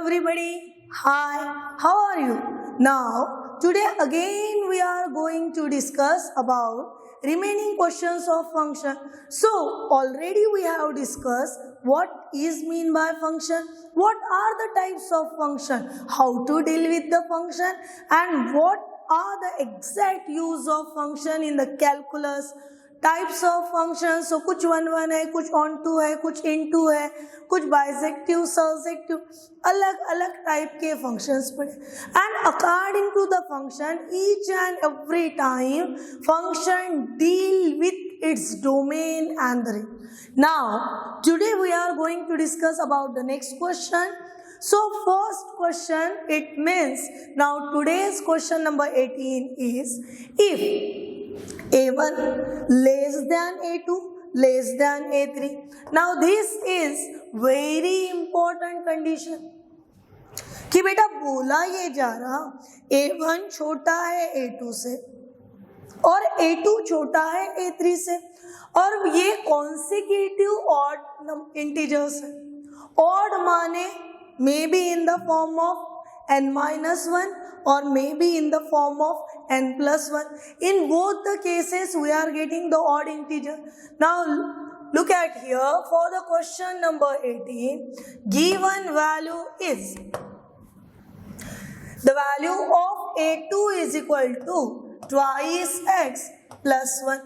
everybody. Hi, how are you? Now, today again we are going to discuss about remaining questions of function. So, already we have discussed what is mean by function, what are the types of function, how to deal with the function, and what are the exact use of function in the calculus. Types of function, so कुछ 1 1 है, कुछ on to है, कुछ इन to है, कुछ बाइसेक्टिव, सर्सेक्टिव, अलग अलग type के फंक्शंस पढ़े. And according to the function each and every time function deal with its domain and the range. Now today we are going to discuss about the next question. So first question, it means now today's question number 18 is if A1 less than A2 less than A3. Now this is very important condition कि बेटा बोला ये जा रहा A1 छोटा है A2 से और A2 छोटा है A3 से और ये consecutive odd integers है. Odd माने maybe in the form of n minus 1 or maybe in the form of n plus 1. In both the cases we are getting the odd integer. Now look at here for the question number 18. Given value is the value of A2 is equal to twice x plus 1.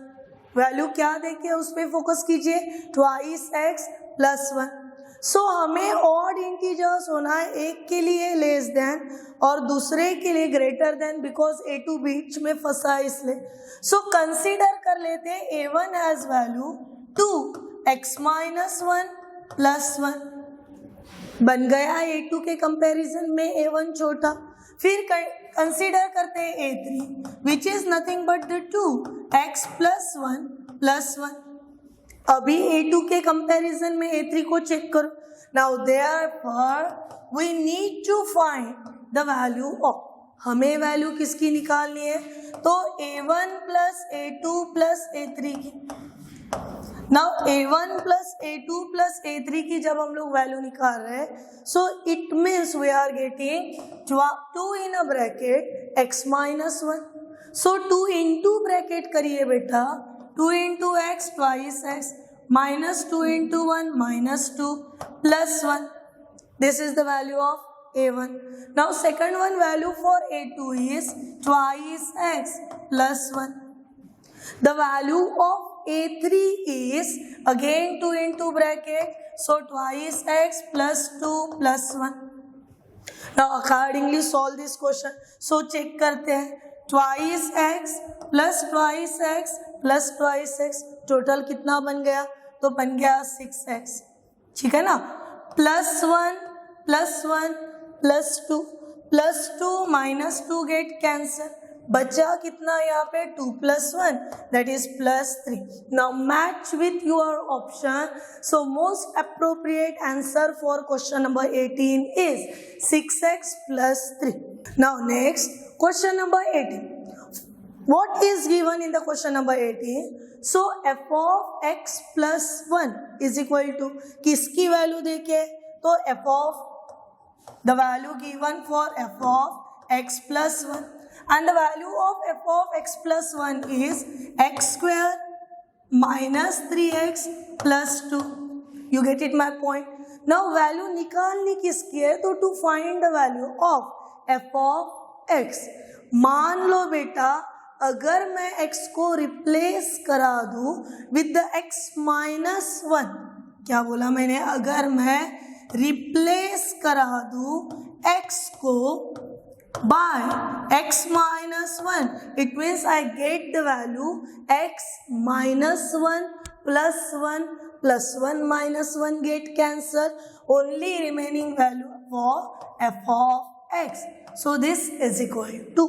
Value क्या देखे उस पर focus कीजिए, twice x plus 1. सो हमें odd integers होना है, एक के लिए लेस देन और दूसरे के लिए ग्रेटर देन, बिकॉज A2 बीच में फंसा है इसलिए. सो कंसीडर कर लेते हैं A1 has value 2x minus 1 plus 1. बन गया A2 के कंपैरिजन में A1 छोटा. फिर कंसीडर करते हैं A3 which is nothing but the 2x plus 1 plus 1. अभी A2 के कंपैरिजन में A3 को चेक करो. Now therefore we need to find the value of, हमें वैल्यू किसकी निकालनी है, तो A1 plus A2 plus A3 की. Now A1 plus A2 plus A3 की जब हम लोग वैल्यू निकाल रहे हैं, so it means we are getting 2 in a bracket x minus 1. So 2 into bracket करिए बेटा, 2 into x twice x minus 2 into 1 minus 2 plus 1. This is the value of A1. Now second one value for A2 is twice x plus 1. The value of A3 is again 2 into bracket, so twice x plus 2 plus 1. Now accordingly solve this question. So check करते हैं, twice x plus twice x plus twice x total कितना बन गया, तो बन गया 6x. ठीक है ना. Plus 1 plus 1 plus 2 minus 2 get cancel, बचा कितना यहाँ पे 2 plus 1 that is plus 3. Now match with your option. So most appropriate answer for question number 18 is 6x plus 3. Now next question number 18. What is given in the question number 18? So f of x plus 1 is equal to, किसकी value देखे, तो f of the value given for f of x plus 1 and the value of f of x plus 1 is x square minus 3x plus 2. You get it my point? Now value निकालनी किसकी है, तो to find the value of f of x. मान लो बेटा अगर मैं x को replace करा दूं विद द x minus 1, क्या बोला मैंने, अगर मैं रिप्लेस करा दूं x को by x minus 1, it means I get the value x minus 1 plus 1 plus 1 minus 1 get cancel, only remaining value for f of x. So this is equal to,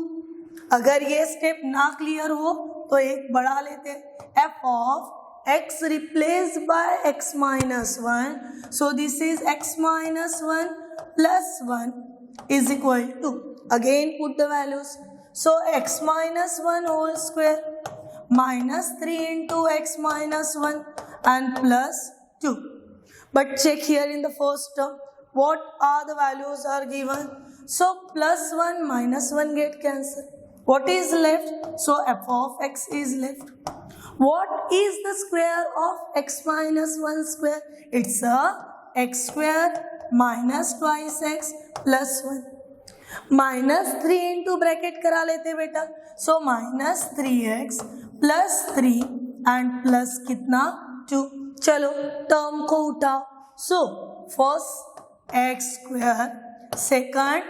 अगर ये स्टेप ना clear हो तो एक बढ़ा लेते हैं, f of x replaced by x minus 1. So this is x minus 1 plus 1 is equal to, again put the values. So x minus 1 whole square minus 3 into x minus 1 and plus 2. But check here in the first term, what are the values are given. So plus 1 minus 1 get cancelled. What is left? So f of x is left. What is the square of x minus 1 square? It's a x square minus twice x plus 1. Minus 3 into bracket करा लेते बेटा. So minus 3x plus 3 and plus कितना 2. चलो term को उठाओ. So first x square, second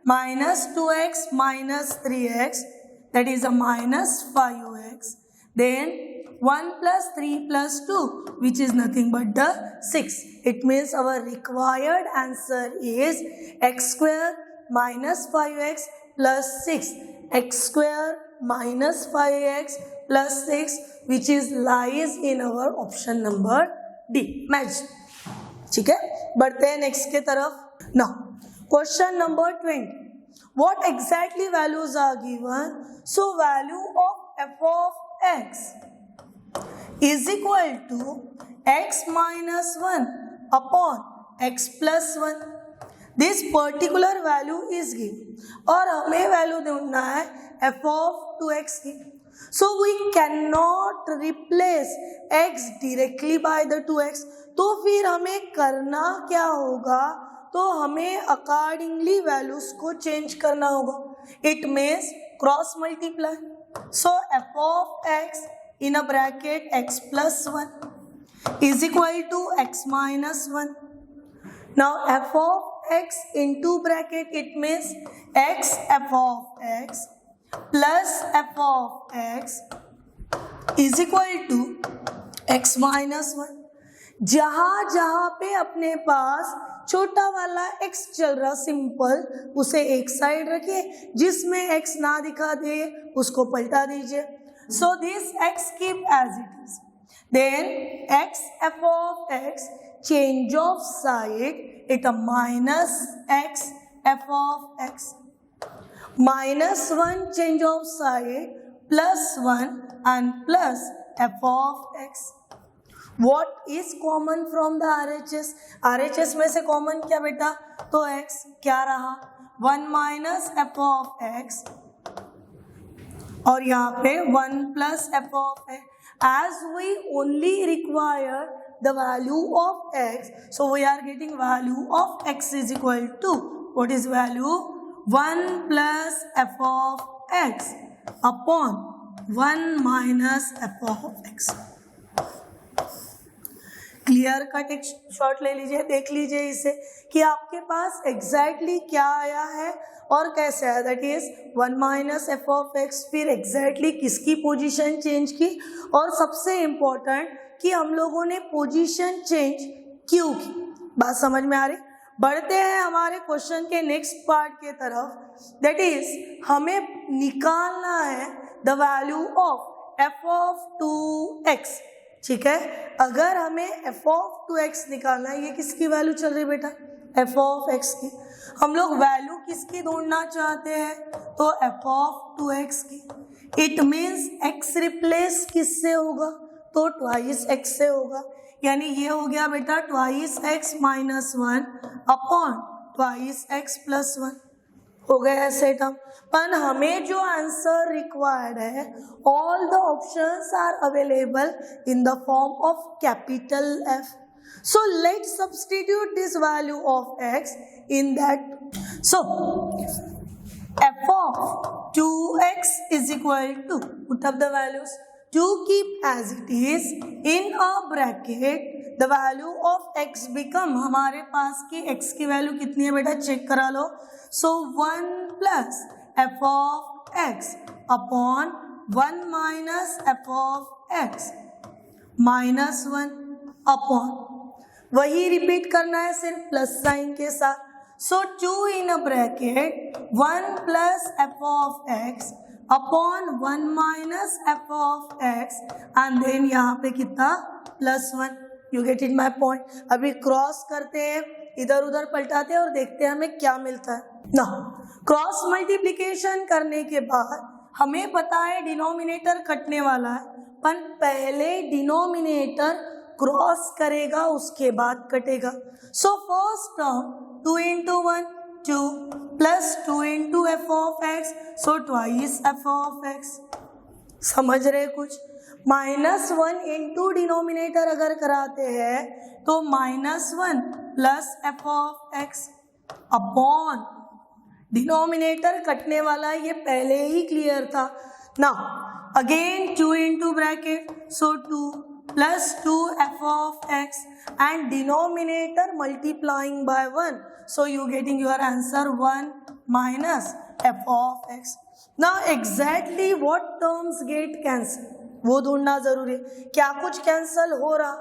minus 2x minus 3x, that is a minus 5x, then 1 plus 3 plus 2, which is nothing but the 6. It means our required answer is x square minus 5x plus 6, x square minus 5x plus 6, which is lies in our option number D, match. ठीक है, बढ़ते हैं next के तरफ. Now question number 20. What exactly values are given? So value of f of x is equal to x minus 1 upon x plus 1. This particular value is given और हमें value ढूंढना है f of 2x की. So we cannot replace x directly by the 2x. तो फिर हमें करना क्या होगा? तो हमें अकॉर्डिंगली वैल्यूज को चेंज करना होगा. It means cross multiply. So f of x in a bracket x plus 1 is equal to x minus 1. Now f of x into bracket, it means x f of x plus f of x is equal to x minus 1. जहाँ जहाँ पे अपने पास छोटा वाला x चल रहा simple, उसे एक साइड रखिए. जिसमें x ना दिखा दे उसको पलटा दीजिए. So this x keep as it is. Then x f of x change of side, it a minus x f of x. Minus 1 change of side, plus 1 and plus f of x. What is common from the RHS? RHS में से common क्या बेटा? तो x क्या रहा? 1 minus f of x और यहाँ पे 1 plus f of x. As we only require the value of x, so we are getting value of x is equal to, what is value? 1 plus f of x upon 1 minus f of x. Clear cut एक shot ले लीजिए, देख लीजिए इसे कि आपके पास exactly क्या आया है और कैसे आया. That is 1 minus F of x. फिर एग्जैक्टली किसकी पोजीशन चेंज की और सबसे इम्पोर्टेंट कि हम लोगों ने पोजीशन चेंज क्यों की. बात समझ में आ रही? बढ़ते हैं हमारे क्वेश्चन के नेक्स्ट पार्ट के तरफ. दैट इज हमें निकालना है the value of F of 2x. ठीक है, अगर हमें f of 2x निकालना है, ये किसकी वैल्यू चल रही है बेटा? f of x की. हम लोग वैल्यू किसकी ढूंढना चाहते हैं? तो f of 2x की. इट मीन्स x रिप्लेस किससे होगा? तो ट्वाइस x से होगा. यानी ये हो गया बेटा twice x minus 1 upon twice x plus 1. हो गया ऐसे टर्म. पर हमें जो आंसर रिक्वायर्ड है, all the options are available in the form of capital F. So let's substitute this value of x in that. So f of 2x is equal to, put up the values, to keep as it is in a bracket, the value of x become, हमारे पास की x की value कितनी है बेटा? Check करा लो. So 1 plus f of x upon 1 minus f of x minus 1 upon, वही repeat करना है सिर्फ प्लस साइन के साथ. So 2 in a bracket 1 plus f of x upon 1 minus f of x and then यहाँ पे कितना? Plus 1. You get it my point? अभी क्रॉस करते हैं, इधर उधर पलटाते हैं और देखते हैं हमें क्या मिलता है ना. क्रॉस मल्टीप्लिकेशन करने के बाद हमें पता है डिनोमिनेटर कटने वाला है, पर पहले डिनोमिनेटर क्रॉस करेगा उसके बाद कटेगा. So first term 2 into 1 2 plus 2 into f of x, so twice f of x. समझ रहे कुछ? -1 इंटू डिनोमिनेटर अगर कराते हैं तो -1 plus f of x upon denominator कटने वाला, ये पहले ही क्लियर था. Now again 2 into bracket, so 2 plus 2 f of x and denominator multiplying by 1, so you getting your answer 1 minus f of x. Now exactly what terms get cancel वो ढूंढना जरूरी है. क्या कुछ कैंसल हो रहा?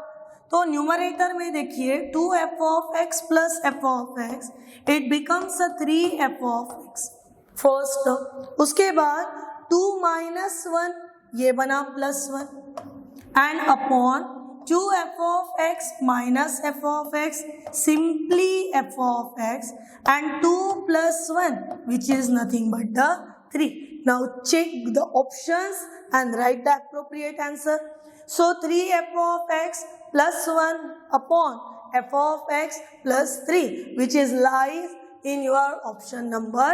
तो न्यूमरेटर में देखिए 2f of x plus f of x, it becomes a 3f of x first term. उसके बाद 2 minus 1 ये बना +1 and upon 2f of x minus f of x, simply f of x, and 2 plus 1 which is nothing but the 3. Now check the options and write the appropriate answer. So 3f of x plus 1 upon f of x plus 3, which is lies in your option number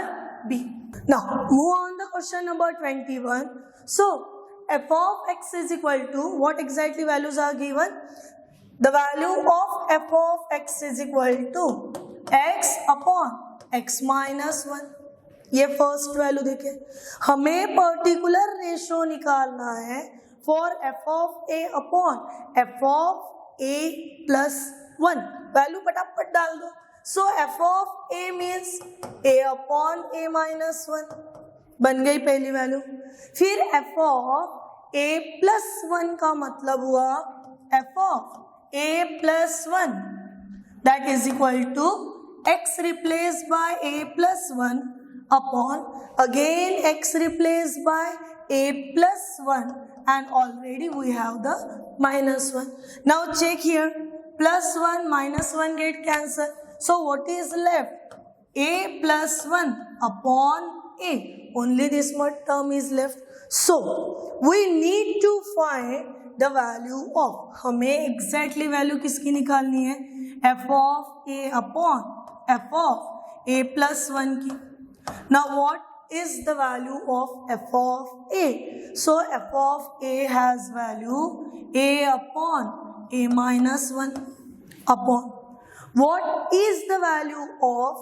B. Now move on the question number 21. So f of x is equal to, what exactly values are given? The value of f of x is equal to x upon x minus 1. ये first value देखे. हमें particular ratio निकालना है for f of a upon f of a plus 1. Value फटाफट डाल दो. सो f of a means a upon a minus 1 बन गई पहली वैल्यू. फिर f of a प्लस 1 का मतलब हुआ f of a plus 1 that is equal to x replace by a plus 1 upon again x replaced by a plus 1 and already we have the minus 1. Now check here, plus 1 minus 1 get cancelled. So what is left? A plus 1 upon a. Only this much term is left. So we need to find the value of, हमें exactly value किसकी निकालनी है? f of a upon f of a plus 1 की. Now what is the value of f of a? So f of a has value a upon a minus 1 upon. What is the value of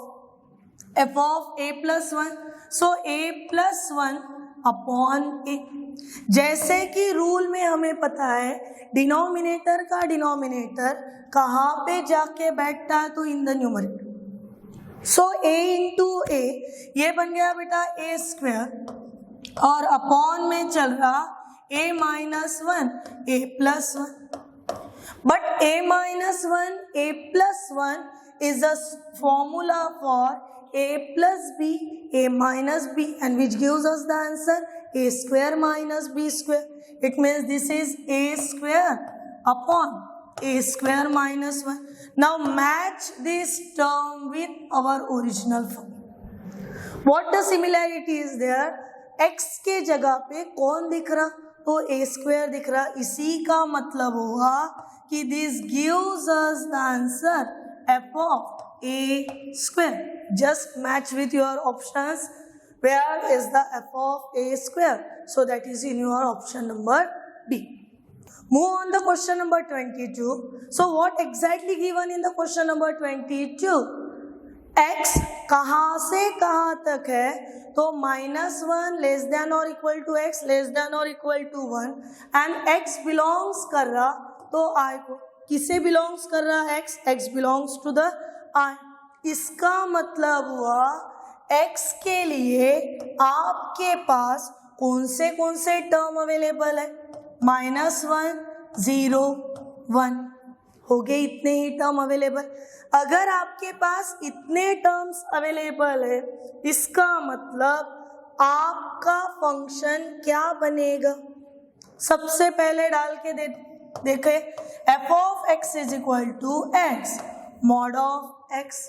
f of a plus 1? So a plus 1 upon a. जैसे कि rule में हमें पता है denominator का denominator कहाँ पे जाके बैठता है, तो in the numerator. So a into a ये बन गया बेटा a स्क्वायर और अपॉन में चल रहा a minus 1 a plus 1. But a minus 1 a plus 1 is a formula for a plus b a minus b and which gives us the answer a square minus b square. It means this is a square upon a square minus 1. Now match this term with our original form. What the similarity is there? x के जगह पे कौन दिख रहा? तो a square दिख रहा. इसी का मतलब हुआ कि this gives us the answer f of a square. Just match with your options. Where is the f of a square? So that is in your option number B. Move on the question number 22. So what exactly given in the question number 22? x कहाँ से कहाँ तक है? तो -1 less than और equal to x less than और equal to 1 and x belongs कर रहा तो I को. किसे बिलोंग्स कर रहा x? x belongs to the I. इसका मतलब हुआ x के लिए आपके पास कौन से टर्म अवेलेबल है? -1 0 1 हो गए, इतने ही टर्म अवेलेबल. अगर आपके पास इतने टर्म्स अवेलेबल है इसका मतलब आपका फंक्शन क्या बनेगा? सबसे पहले डाल के देखे f of x is equal to x mod of x.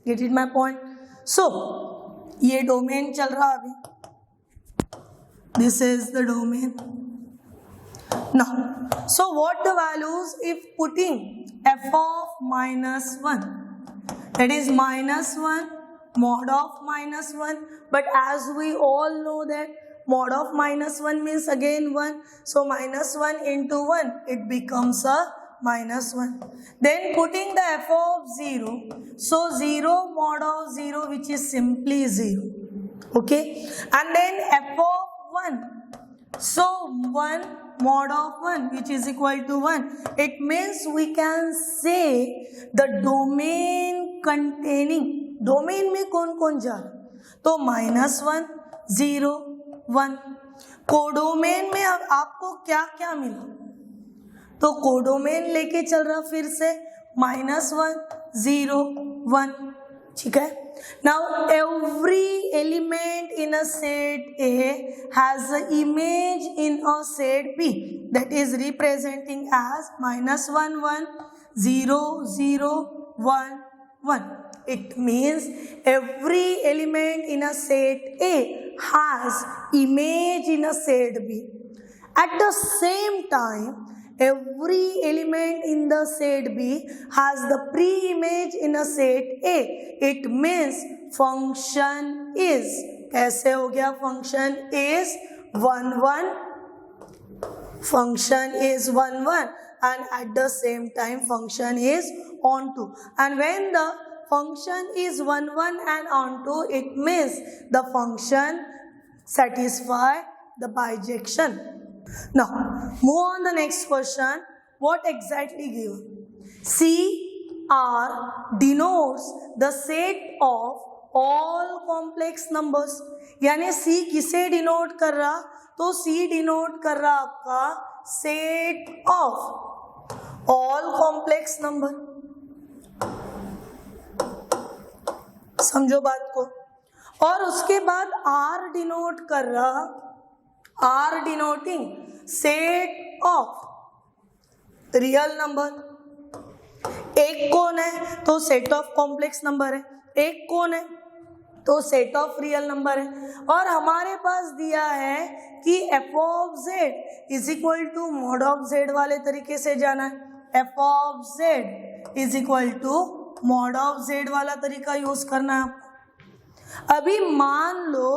Get it my point? So ये डोमेन चल रहा अभी. This is the domain. Now, so what the values if putting f of minus 1? That is minus 1 mod of minus 1. But as we all know that mod of minus 1 means again 1. So minus 1 into 1, it becomes a minus 1. Then putting the f of 0. So 0 mod of 0, which is simply 0. Okay. And then f of 1. So 1 mod of 1, which is equal to 1. It means we can say the domain containing, domain में कौन कौन जा रहा, तो -1 0 1. Codomain में अब आपको क्या क्या मिला, तो कोडोमेन लेके चल रहा फिर से -1 0 1. ठीक है. Now every element in a set A has an image in a set B that is representing as -1 1 0 0 1 1. It means every element in a set A has image in a set B. At the same time, every element in the set B has the pre-image in a set A. It means function is, कैसे हो गया, function is 1 1, function is 1 1, and at the same time function is onto. And when the function is 1 1 and onto, it means the function satisfy the bijection. Now, move on the next question. What exactly given? CR denotes the set of all complex numbers. यानी C किसे denote कर रहा, तो C denote कर रहा आपका set of all complex number. समझो बात को. और उसके बाद R डिनोट कर रहा, R denoting set of real number. एक कौन है, तो set of complex number है. एक कौन है, तो set of real number है. और हमारे पास दिया है कि f of z is equal to mod of z वाले तरीके से जाना है. f of z is equal to mod of z वाला तरीका यूज करना है. अभी मान लो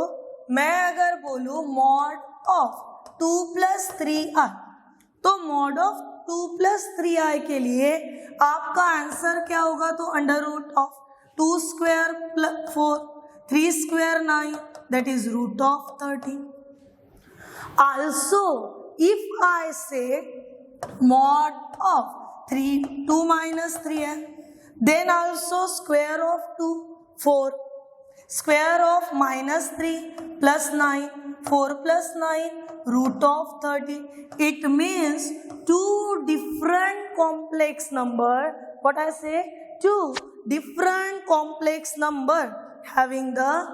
मैं अगर बोलूं mod of 2 plus 3i, तो mod of 2 plus 3i के लिए आपका आंसर क्या होगा, तो under root of 2 square plus 4 3 square 9, that is root of 13. Also, if I say mod of 2 minus 3 है, then also square of 2 4, square of minus 3 plus 9 4 plus 9 root of 30. It means two different complex number. What I say? Two different complex number having the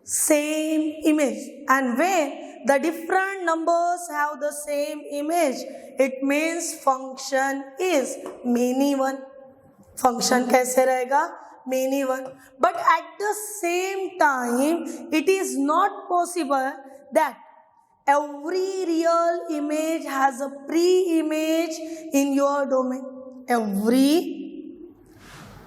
same image. And when the different numbers have the same image, it means function is many one. Function कैसे रहेगा, many one. But at the same time, it is not possible that every real image has a pre-image in your domain. Every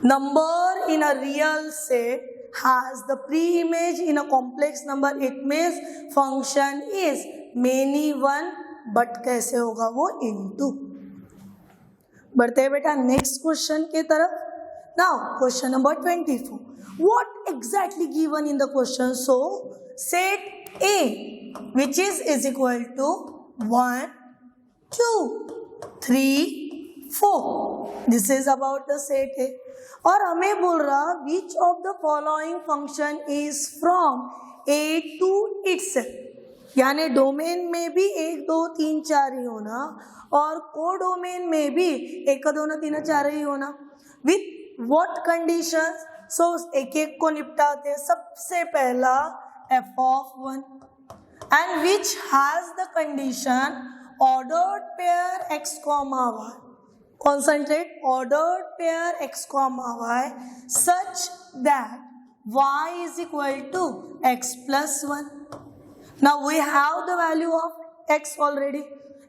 number in a real set has the pre-image in a complex number. It means function is many one, but कैसे होगा वो into. बढ़ते हैं बेटा next question के तरफ. Now question number 24. What exactly given in the question? So set A, which is equal to 1 2 3 4. This is about the set A. और हमें बोल रहा which of the following function is from A to itself. यानी domain में भी 1 2 3 4 ही होना और codomain में भी 1 2 3 4 ही होना. With what condition? सो एक एक को निपटाते. सबसे पहला f of 1 and which has the condition ordered pair x comma y. Concentrate, ordered pair x comma y such that y is equal to x plus 1. Now we have the value of x already.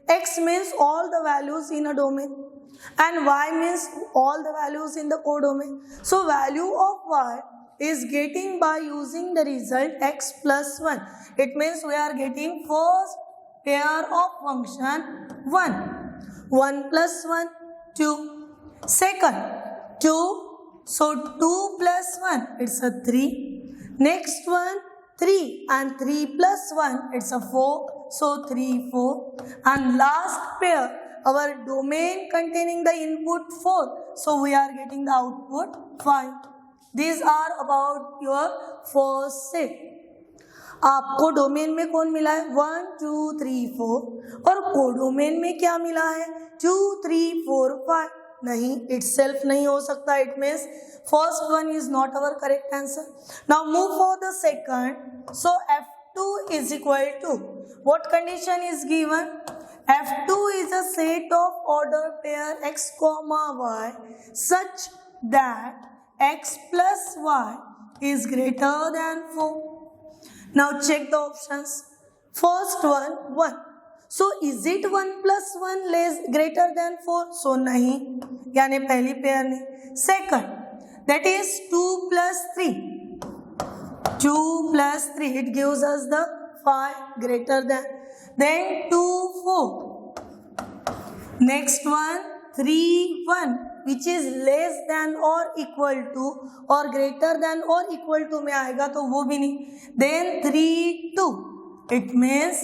X means all the values in a domain and Y means all the values in the codomain. So value of Y is getting by using the result x plus 1. It means we are getting first pair of function 1. 1 plus 1, 2. Second, 2. So 2 plus 1, it's a 3. Next one, 3 and 3 plus 1, it's a 4. So 3, 4. And last pair, our domain containing the input 4. So we are getting the output 5. These are about your first set. आपको domain में कौन मिला है 1, 2, 3, 4 और codomain में क्या मिला है 2, 3, 4, 5. नहीं, itself नहीं हो सकता. It means first one is not our correct answer. Now move for the second. So F2 is equal to what condition is given? F2 is a set of order pair x comma y such that x plus y is greater than 4. Now check the options. First one, 1. So is it 1 plus 1 less greater than 4? So nahi, यानी पहली pair नहीं. Second, that is 2 plus 3. 2 plus 3, it gives us the 5 greater than. Then 2, 4. Next one, 3, 1, which is less than or equal to or greater than or equal to में आएगा तो वो भी नहीं. Then 3, 2, it means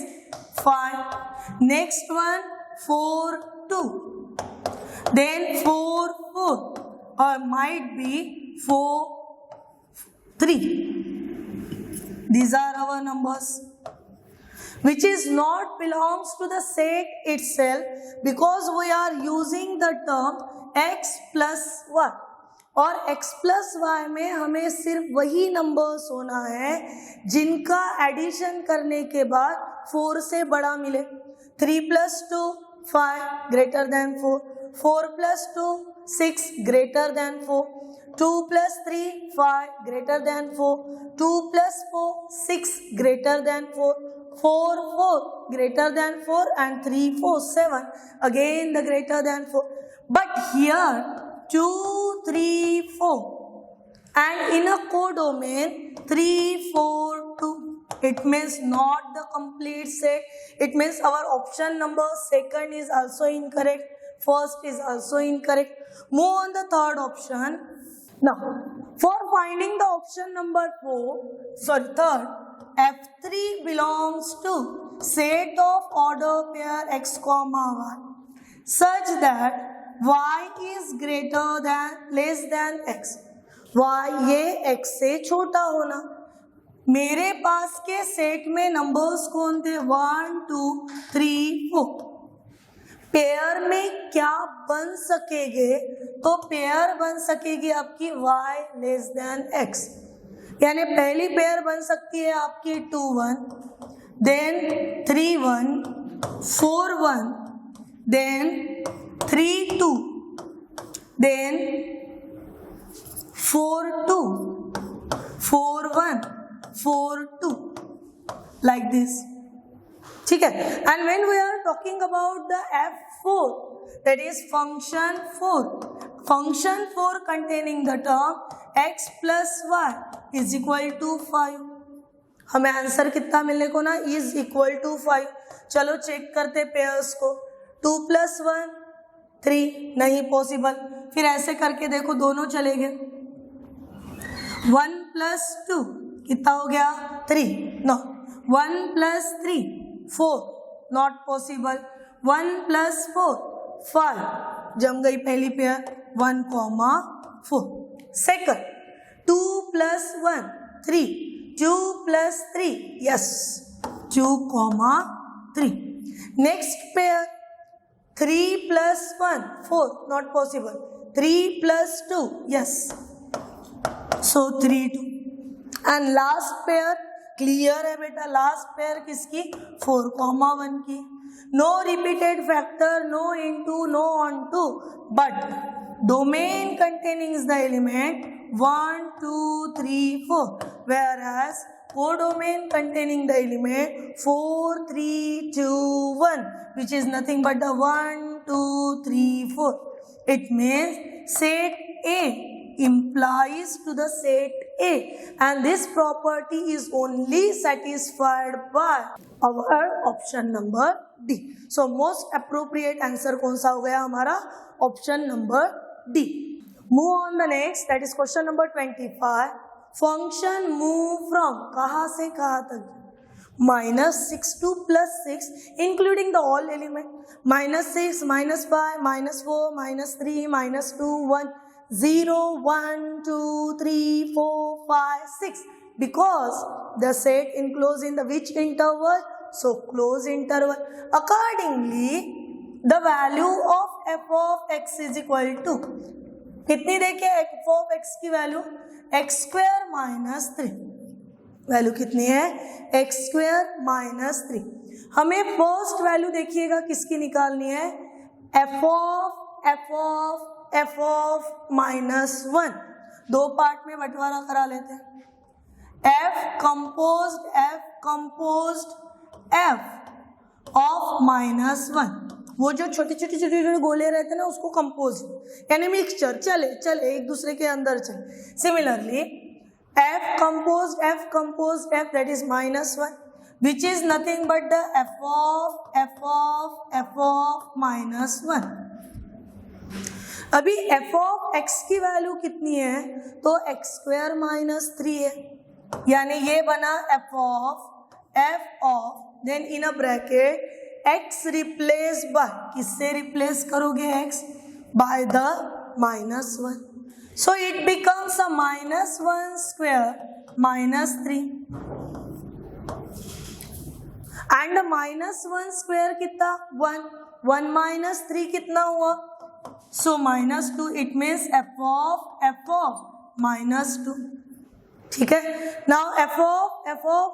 5. Next one, 4, 2. Then 4, 4 or might be 4, 3. These are our numbers which is not belongs to the set itself because we are using the term x plus y. और x plus y में हमें सिर्फ वही numbers होना है जिनका addition करने के बाद 4 से बड़ा मिले. 3 plus 2, 5 greater than 4. 4 plus 2, 6 greater than 4. 2 plus 3, 5 greater than 4. 2 plus 4, 6 greater than 4. 4, 4 greater than 4 and 3, 4, 7 again the greater than 4. But here 2, 3, 4 and in a codomain 3, 4, 2. It means not the complete set. It means our option number second is also incorrect. First is also incorrect. Move on the third option. Now, for finding the option number third, F3 belongs to set of order pair x comma y such that y is greater than less than x. y ये x से छोटा होना. मेरे पास के set में numbers कौन थे 1, 2, 3, 4. Pair में क्या बन सकेंगे तो पेयर बन सकेगी आपकी y लेस देन x. यानी पहली पेयर बन सकती है आपकी 2, 1, then 3, 1, 4, 1, then 3, 2, then 4, 2, 4, 1, 4, 2 like this. ठीक है. And when we are talking about the F4, that is function 4 containing the term x plus y is equal to 5. हमें आंसर कितना मिलने को ना is equal to 5. चलो चेक करते पेयर्स को. 2 plus 1, 3 नहीं पॉसिबल. फिर ऐसे करके देखो दोनों चले गए. 1 plus 2 कितना हो गया 3. No 1 plus 3, 4 not possible. 1 plus 4, 5 जम गई पहली pair 1, 4. Second 2 plus 1, 3. 2 plus 3, yes 2, 3. Next pair 3 plus 1, 4 not possible. 3 plus 2, yes so 3, 2. And last pair clear है बेटा. लास्ट पेयर किसकी 4, 1 की. No repeated factor, no into, no onto, but domain containing the element 1, 2, 3, 4, whereas codomain containing the element 4, 3, 2, 1, which is nothing but the 1, 2, 3, 4. It means set A implies to the set A, and this property is only satisfied by our option number D. So most appropriate answer कौन सा हो गया हमारा? Option number D. Move on the next, that is question number 25. Function move from कहाँ से कहाँ तक? -6 to +6 including the all element. -6, -5, -4, -3, -2, 1, 0, 1, 2, 3, 4, 5, 6. Because the set enclosed in the which interval? So closed interval. Accordingly, the value of f of x is equal to कितनी देखिए f of x की value x square minus 3. Value कितनी है? x square minus 3. हमें first value देखिएगा किसकी निकालनी है? f of minus 1. दो पार्ट में बंटवारा करा लेते हैं. f composed f of minus 1. वो जो छोटे छोटे गोले रहते हैं ना उसको कंपोज यानी मिक्सचर. चले एक दूसरे के अंदर चले. Similarly f composed f that is -1, which is nothing but the f of -1. अभी f of x की वैल्यू कितनी है? तो x square minus 3 है, यानी ये बना f of then in a bracket x replace by, किससे रिप्लेस करोगे x? by the -1. So it becomes a -1 square -3, and the -1 square कितना? 1. 1 minus 3 कितना हुआ? So -2. It means f of -2. ठीक है. Now f of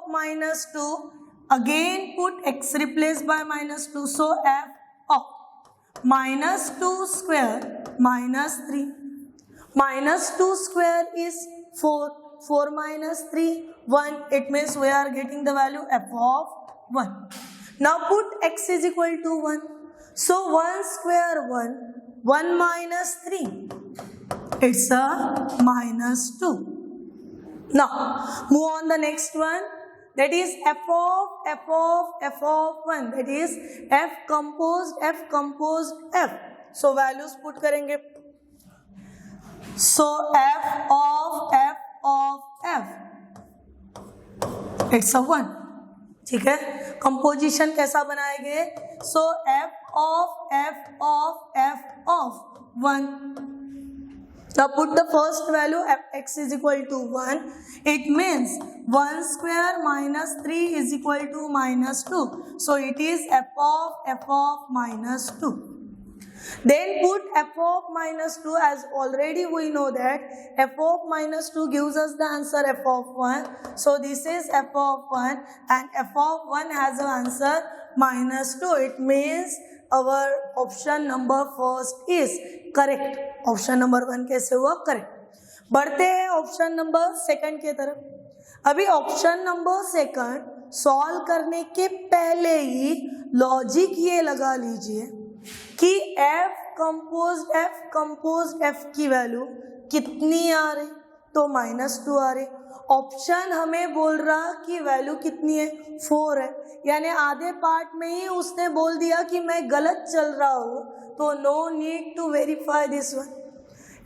-2, again put x replaced by -2. So f of -2 square -3. -2 square is 4. 4 minus 3, 1. It means we are getting the value f of 1. Now put x is equal to 1. So 1 square 1. 1 minus 3. It's a -2. Now move on the next one. That is f of 1. That is f composed f. So values put करेंगे. So f of f it's a 1. ठीक है. Composition कैसा बनाएंगे? So f of 1. Now put the first value x is equal to 1. It means 1 square minus 3 is equal to -2. So it is f of -2. Then put f of -2, as already we know that f of -2 gives us the answer f of 1. So this is f of 1 and f of 1 has an answer -2. It means our option number first is correct. Option number 1 कैसे हुआ? Correct. बढ़ते हैं option number 2 के तरफ. अभी option number 2 solve करने के पहले ही लॉजिक ये लगा लीजिए कि f composed f की वैल्यू कितनी आ रही? तो -2 आ रही. ऑप्शन हमें बोल रहा कि वैल्यू कितनी है? 4 है. यानी आधे पार्ट में ही उसने बोल दिया कि मैं गलत चल रहा हूँ, तो no need to verify this one.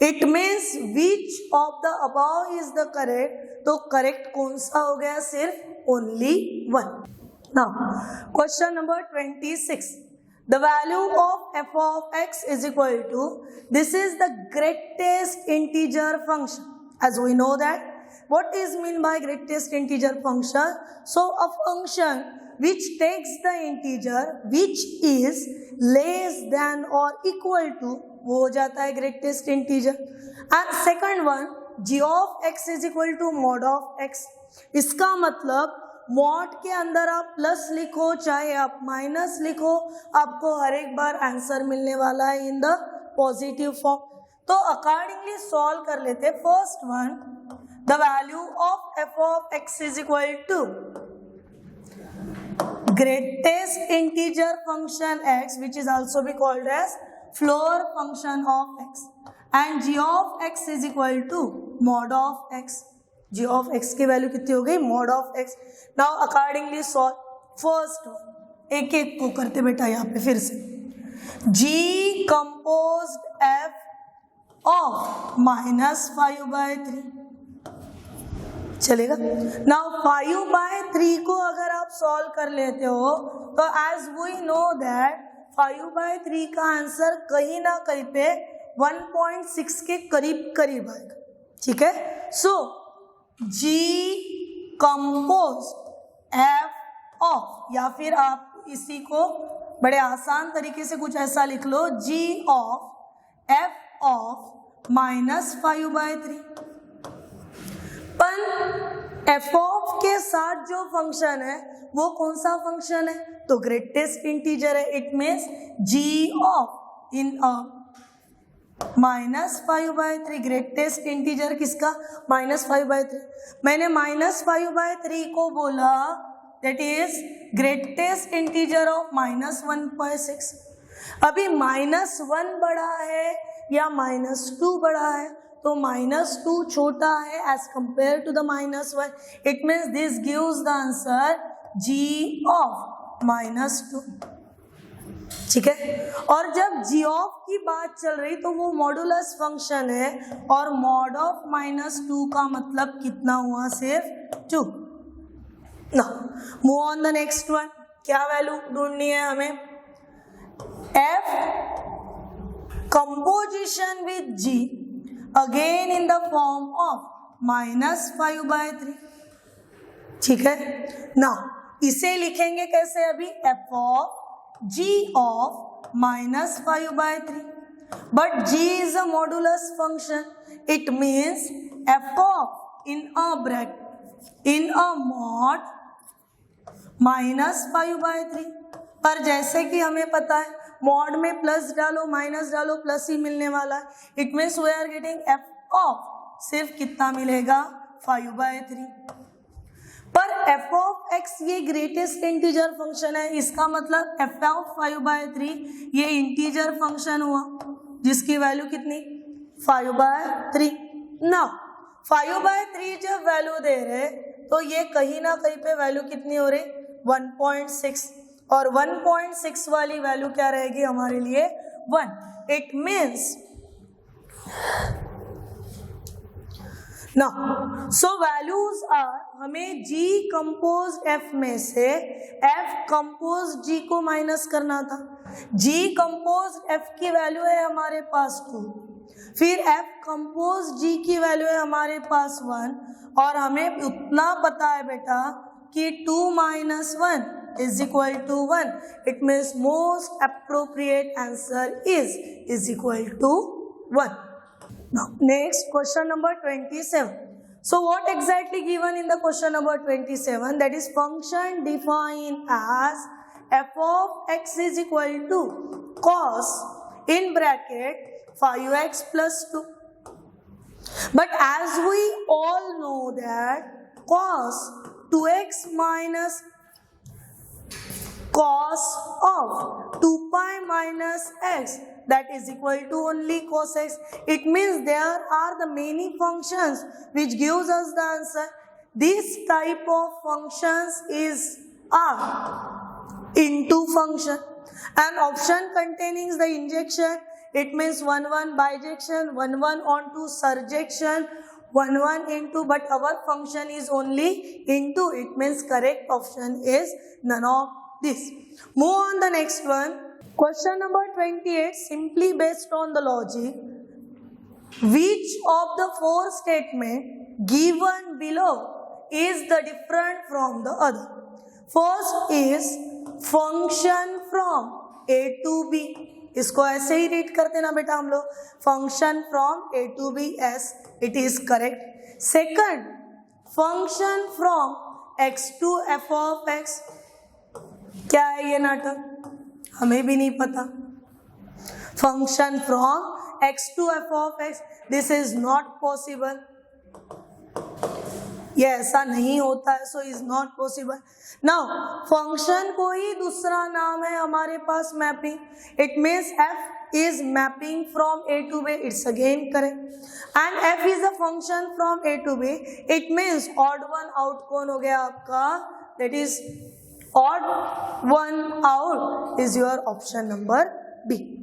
It means which of the above is the correct. तो करेक्ट कौन सा हो गया? सिर्फ only 1. Now question number 26. The value of f of x is equal to, this is the greatest integer function. As we know that, what is mean by greatest integer function? So a function which takes the integer which is less than or equal to, वो हो जाता है greatest integer. And second one, g of x is equal to mod of x. इसका मतलब mod के अंदर आप plus लिखो चाहे आप माइनस लिखो, आपको हर एक बार आंसर मिलने वाला है इन द पॉजिटिव फॉर्म. तो अकॉर्डिंगली सॉल्व कर लेते. First one, the value of f of x is equal to greatest integer function x, which is also be called as floor function of x, and g of x is equal to mod of x. g of x की value कितनी हो गई? mod of x. now accordingly solve first one. एक एक को करते बेटा यहाँ पे फिर से. g composed f of -5/3 चलेगा. now 5/3 को अगर आप सॉल्व कर लेते हो तो as we know that 5/3 का आंसर कहीं ना कहीं पे 1.6 के करीब करीब आएगा. ठीक है. सो g कंपोज f ऑफ, या फिर आप इसी को बड़े आसान तरीके से कुछ ऐसा लिख लो, g ऑफ f ऑफ -5/3. पर f ऑफ के साथ जो फंक्शन है वो कौन सा फंक्शन है? तो ग्रेटेस्ट इंटीजर है. It means g of in -5/3. Greatest integer किसका? -5/3. मैंने -5/3 को बोला that is greatest integer of -1/6. अभी -1 बड़ा है या -2 बड़ा है? तो -2 छोटा है as compared to the -1. It means this gives the answer g of -2. ठीक है. और जब g ऑफ की बात चल रही तो वो मॉडुलस फंक्शन है और मॉड ऑफ -2 का मतलब कितना हुआ? सिर्फ 2. ना move on the next one. क्या वैल्यू ढूंढनी है हमें? f composition with g again in the form of -5/3. ठीक है. ना इसे लिखेंगे कैसे? अभी f of g of -5/3. but g is a modulus function. it means f of in a bracket in a mod -5/3. पर जैसे कि हमें पता है मॉड में प्लस डालो माइनस डालो प्लस ही मिलने वाला है. It means we are getting f of सिर्फ कितना मिलेगा? 5/3. पर f ऑफ x ये ग्रेटेस्ट इंटीजर फंक्शन है. इसका मतलब f ऑफ 5/3 ये इंटीजर फंक्शन हुआ जिसकी वैल्यू कितनी? 5/3. ना 5/3 जब वैल्यू दे रहे तो ये कहीं ना कहीं पे वैल्यू कितनी हो रही? 1.6. और 1.6 वाली वैल्यू क्या रहेगी हमारे लिए? 1. It means now so values are, हमें g कंपोज f में से f कंपोज g को माइनस करना था. g कंपोज f की वैल्यू है हमारे पास 2. फिर f कंपोज g की वैल्यू है हमारे पास 1. और हमें उतना पता है बेटा कि 2 - 1 is equal to 1. it means most appropriate answer is equal to 1. Now, next question number 27. So, what exactly given in the question number 27? That is function defined as f of x is equal to cos in bracket 5x plus 2. But as we all know that cos 2x minus cos of 2 pi minus x, that is equal to only cos x. It means there are the many functions which gives us the answer. This type of functions is a into function. An option containing the injection, it means 1 bijection, 1 onto surjection, 1 into, but our function is only into. It means correct option is none of this. Move on the next one. Question number 28, simply based on the logic, which of the 4 statements given below is the different from the other? First is function from a to b. इसको ऐसे ही read करते ना बेटा हम लोग, function from a to b as it is correct. Second, function from x to f of x. क्या है ये नाटक? हमें भी नहीं पता. function from x to f of x, this is not possible. ये ऐसा नहीं होता है, so is not possible. Now function को ही दूसरा नाम है हमारे पास mapping, it means f is mapping from a to b, it's again correct, and f is a function from a to b, it means odd one out कौन हो गया आपका, that is odd one out is your option number B।